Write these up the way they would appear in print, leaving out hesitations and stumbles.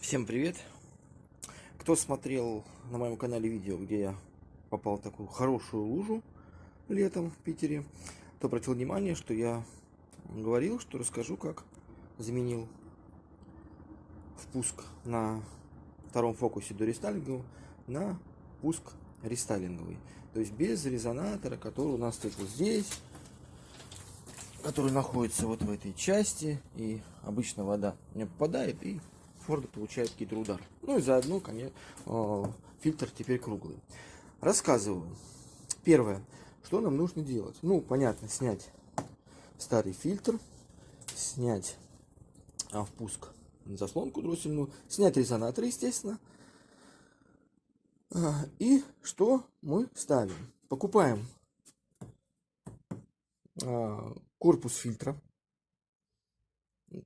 Всем привет! Кто смотрел на моем канале видео, где я попал в такую хорошую лужу летом в Питере, то обратил внимание, что я говорил, что расскажу, как заменил впуск на втором фокусе до рестайлингового на пуск рестайлинговый. То есть без резонатора, который у нас стоит вот здесь, который находится вот в этой части, и обычно вода не попадает, и Форд получает гидроудар. Ну и заодно, конечно, фильтр теперь круглый. Рассказываю. Первое, что нам нужно делать. Ну, понятно, снять старый фильтр, снять впуск, заслонку дроссельную, снять резонатор, естественно. И что мы ставим? Покупаем корпус фильтра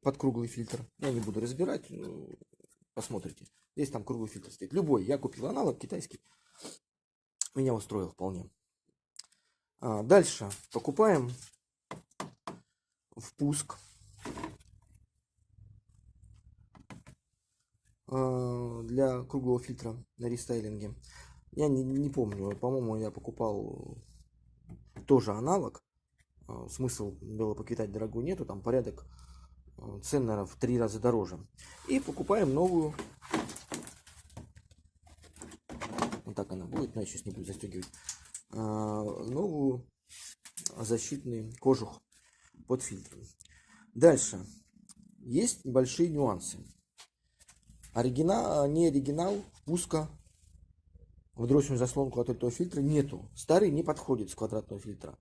под круглый фильтр. Я не буду разбирать, посмотрите. Здесь там круглый фильтр стоит. Любой. Я купил аналог китайский. Меня устроил вполне. Дальше покупаем впуск для круглого фильтра на рестайлинге. Я не помню. По-моему, я покупал тоже аналог. Смысл было покидать дорогую нету. Там порядок цен, наверное, в 3 раза дороже. И покупаем новую. Вот так она будет, но я сейчас не буду застегивать. Новую защитный кожух под фильтром. Дальше. Есть небольшие нюансы. Не оригинал впуска в дроссельную заслонку от этого фильтра нету. Старый не подходит с квадратного фильтра.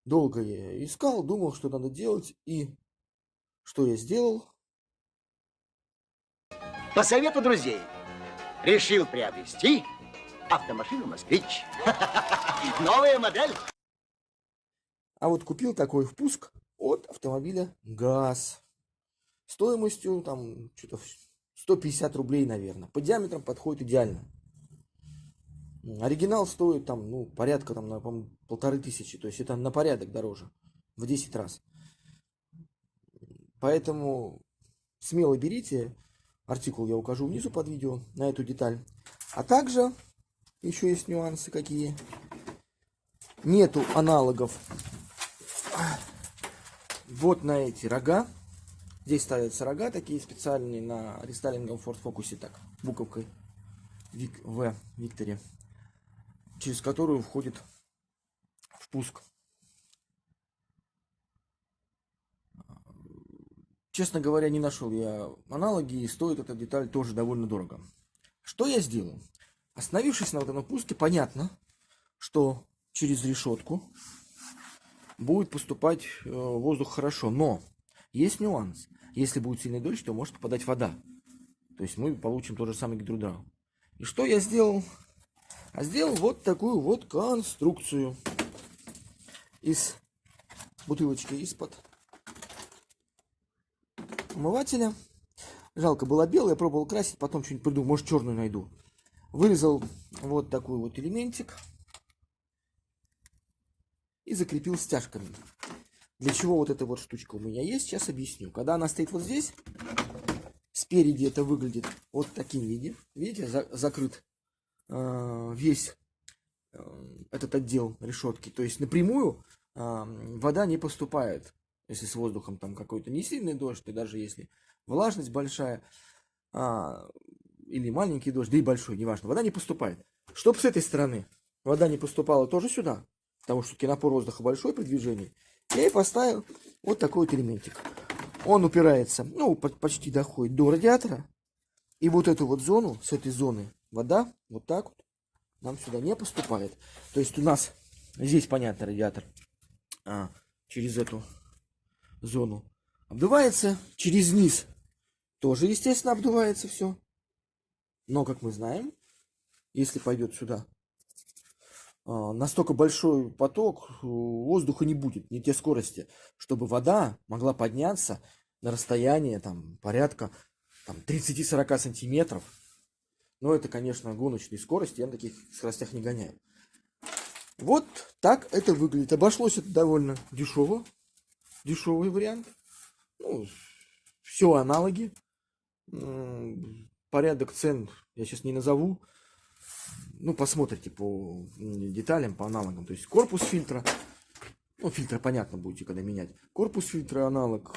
Долго я искал, думал, что надо делать, и что я сделал? По совету друзей решил приобрести автомашину «Москвич». Новая модель. А вот купил такой впуск от автомобиля ГАЗ. Стоимостью там что-то 150 рублей, наверное. По диаметрам подходит идеально. Оригинал стоит там, ну, порядка там, на, по-моему, 1500. То есть это на порядок дороже. В 10 раз. Поэтому смело берите. Артикул я укажу внизу под видео на эту деталь. А также еще есть нюансы какие. Нету аналогов вот на эти рога. Здесь ставятся рога такие специальные на рестайлинговом Ford Focus, так, буковкой В Викторе, через которую входит впуск. Честно говоря, не нашел я аналоги, и стоит эта деталь тоже довольно дорого. Что я сделал? Остановившись на вот этом впуске, понятно, что через решетку будет поступать воздух хорошо, но есть нюанс. Если будет сильный дождь, то может попадать вода. То есть мы получим тот же самый гидроудар. И что я сделал? Сделал вот такую вот конструкцию из бутылочки из-под умывателя. Жалко, была белая, я пробовал красить, потом что-нибудь придумал, может черную найду. Вырезал вот такой вот элементик и закрепил стяжками. Для чего вот эта вот штучка у меня есть, сейчас объясню. Когда она стоит вот здесь, спереди это выглядит вот таким виде. Видите, закрыт весь этот отдел решетки. То есть напрямую вода не поступает. Если с воздухом там какой-то не сильный дождь, и даже если влажность большая, или маленький дождь, да и большой, неважно, вода не поступает. Чтобы с этой стороны вода не поступала тоже сюда, потому что напор воздуха большой при движении, я и поставил вот такой вот элементик. Он упирается, ну, почти доходит до радиатора. И вот эту вот зону, с этой зоны вода вот так вот нам сюда не поступает. То есть у нас здесь, понятно, радиатор через эту зону обдувается, через низ тоже, естественно, обдувается все. Но, как мы знаем, если пойдет сюда настолько большой поток, воздуха не будет, не те скорости, чтобы вода могла подняться на расстояние там, порядка 30-40 сантиметров. Но это, конечно, гоночные скорости, я на таких скоростях не гоняю. Вот так это выглядит. Обошлось это довольно дешево. Дешевый вариант. Ну, все аналоги. порядок цен я сейчас не назову. Ну, посмотрите по деталям, по аналогам. То есть корпус фильтра. Ну, фильтр, понятно, будете когда менять. Корпус фильтра аналог.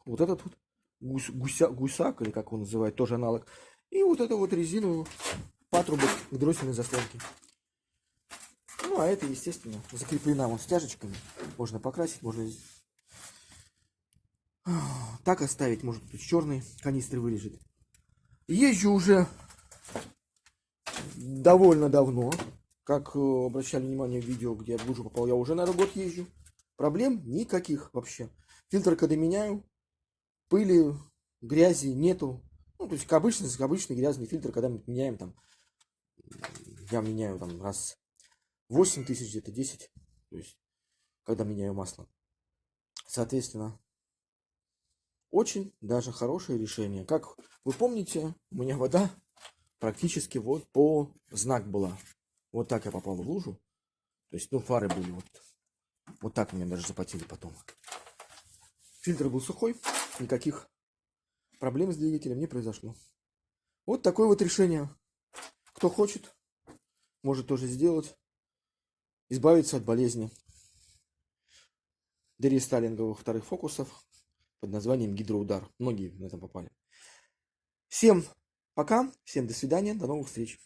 Вот этот вот гусак, или как он называет, тоже аналог. И вот это вот резину патрубок к дроссельной заслонке. Ну, а это, естественно, закреплена вот стяжечками. Можно покрасить, можно так оставить, может быть, черный канистры вылежит. Езжу уже довольно давно. Как обращали внимание в видео, где я в лужу попал, я уже, наверное, год езжу. Проблем никаких вообще. Фильтр, когда меняю, пыли, грязи нету. Ну, то есть, обычный грязный фильтр, когда мы меняем там, я меняю там раз 8 тысяч, где-то 10. То есть, когда меняю масло. Соответственно, очень даже хорошее решение. Как вы помните, у меня вода практически вот по знак была. Вот так я попал в лужу. То есть, ну, фары были вот так меня даже запотели потом. Фильтр был сухой, никаких проблем с двигателем не произошло. Вот такое вот решение. Кто хочет, может тоже сделать. Избавиться от болезни дерестайлинговых вторых фокусов под названием гидроудар. Многие на этом попали. Всем пока, всем до свидания, до новых встреч.